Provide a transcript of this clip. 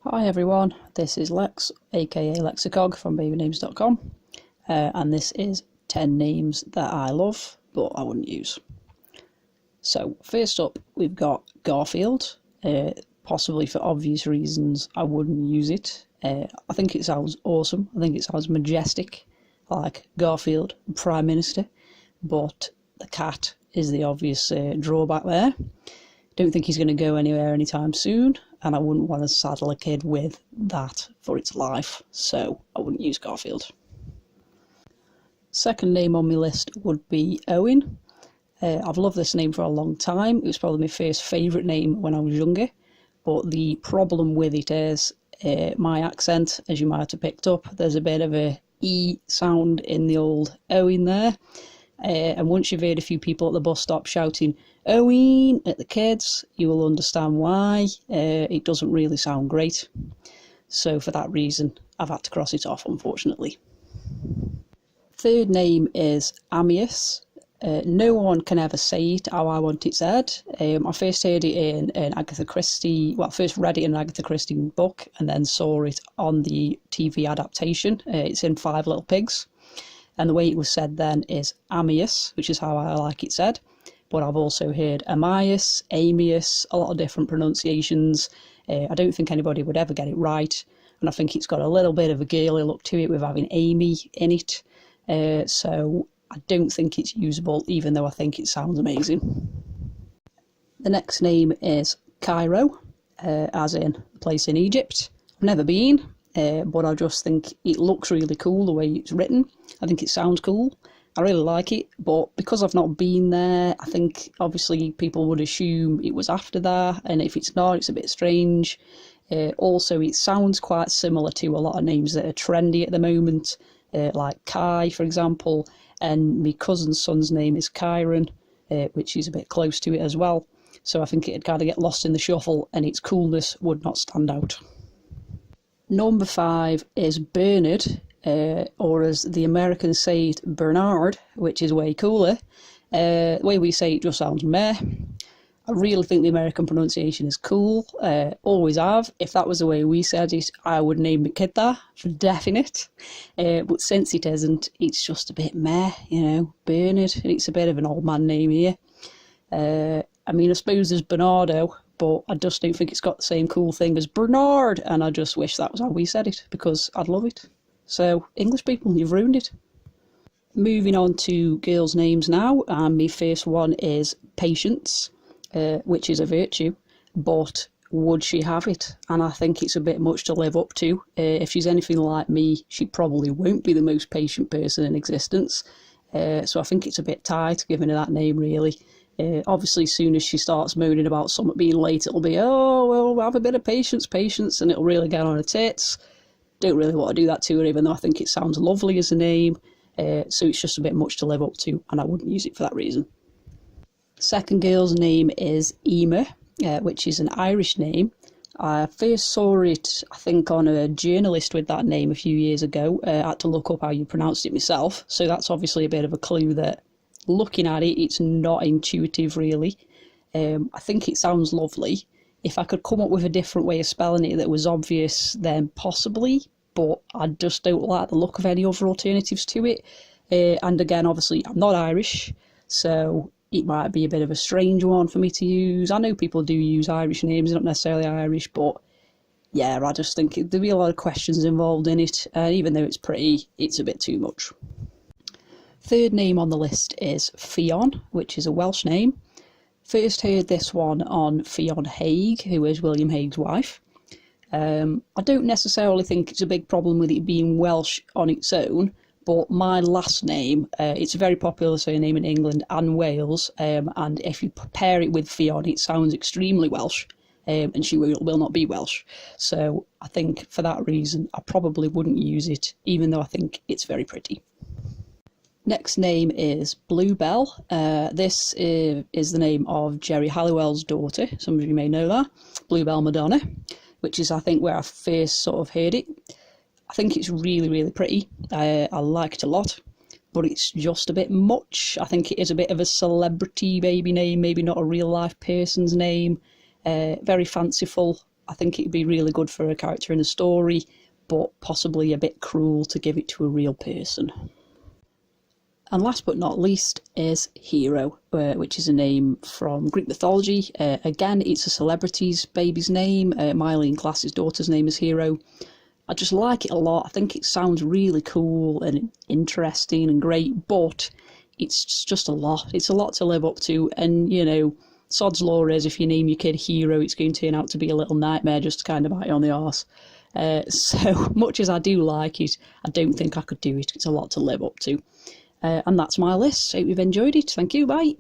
Hi everyone, this is Lex, aka Lexicog from babynames.com, and this is 10 names that I love but I wouldn't use. So first up we've got Garfield, possibly for obvious reasons I wouldn't use it. I think it sounds awesome, I think it sounds majestic, like Garfield, Prime Minister, but the cat is the obvious drawback there. Don't think he's going to go anywhere anytime soon, and I wouldn't want to saddle a kid with that for its life, so I wouldn't use Garfield. Second name on my list would be Owen. I've loved this name for a long time. It was probably my first favourite name when I was younger, but the problem with it is my accent, as you might have picked up. There's a bit of a E sound in the old Owen there. And once you've heard a few people at the bus stop shouting Owen at the kids, you will understand why. It doesn't really sound great. So for that reason, I've had to cross it off, unfortunately. Third name is Ammius. No one can ever say it how I want it said. I first heard it in an Agatha Christie, first read it in an Agatha Christie book and then saw it on the TV adaptation. It's in Five Little Pigs. And the way it was said then is Ammius, which is how I like it said. But I've also heard Ammius, Amius, a lot of different pronunciations. I don't think anybody would ever get it right. And I think it's got a little bit of a girly look to it with having Amy in it. So I don't think it's usable, even though I think it sounds amazing. The next name is Cairo, as in the place in Egypt. I've never been. But I just think it looks really cool the way it's written. I think it sounds cool. I really like it, but because I've not been there, I think obviously people would assume it was after that, and if it's not, it's a bit strange. Also, it sounds quite similar to a lot of names that are trendy at the moment, like Kai, for example, and my cousin's son's name is Kyron, which is a bit close to it as well. So I think it'd kind of get lost in the shuffle, and its coolness would not stand out. Number 5 is Bernard, or as the Americans say it, Bernard, which is way cooler. The way we say it just sounds meh. I really think the American pronunciation is cool, always have. If that was the way we said it, I would name the kid that, for definite. But since it isn't, it's just a bit meh, Bernard. It's a bit of an old man name here. I suppose there's Bernardo, but I just don't think it's got the same cool thing as Bernard, and I just wish that was how we said it, because I'd love it. So, English people, you've ruined it. Moving on to girls' names now, and my first one is Patience, which is a virtue, but would she have it? And I think it's a bit much to live up to. If she's anything like me, she probably won't be the most patient person in existence. So I think it's a bit tight giving her that name, really. Obviously, as soon as she starts moaning about something being late, it'll be, oh, well, have a bit of patience, and it'll really get on her tits. Don't really want to do that to her, even though I think it sounds lovely as a name. So it's just a bit much to live up to, and I wouldn't use it for that reason. Second girl's name is Emer, which is an Irish name. I first saw it, I think, on a journalist with that name a few years ago. I had to look up how you pronounced it myself, so that's obviously a bit of a clue that looking at it, it's not intuitive, really. I think it sounds lovely. If I could come up with a different way of spelling it that was obvious, then possibly, but I just don't like the look of any other alternatives to it. And again, obviously, I'm not Irish, so it might be a bit of a strange one for me to use. I know people do use Irish names, not necessarily Irish, but yeah, I just think there'd be a lot of questions involved in it, and even though it's pretty, it's a bit too much. Third name on the list is Fionn, which is a Welsh name. First heard this one on Fionn Haig, who is William Hague's wife. I don't necessarily think it's a big problem with it being Welsh on its own, but my last name, it's a very popular surname in England and Wales, and if you pair it with Fionn, it sounds extremely Welsh, and she will not be Welsh. So I think for that reason, I probably wouldn't use it, even though I think it's very pretty. Next name is Bluebell. This is the name of Jerry Halliwell's daughter. Some of you may know that. Bluebell Madonna, which is, I think, where I first sort of heard it. I think it's really, really pretty. I like it a lot, but it's just a bit much. I think it is a bit of a celebrity baby name, maybe not a real life person's name. Very fanciful, I think it'd be really good for a character in a story, but possibly a bit cruel to give it to a real person. And last but not least is Hero, which is a name from Greek mythology. Again, it's a celebrity's baby's name. Miley and Glass's daughter's name is Hero. I just like it a lot. I think it sounds really cool and interesting and great, but it's just a lot. It's a lot to live up to, and you know, sod's law is if you name your kid Hero, it's going to turn out to be a little nightmare just to kind of bite you on the arse. So much as I do like it, I don't think I could do it. It's a lot to live up to. And that's my list. Hope you've enjoyed it. Thank you. Bye.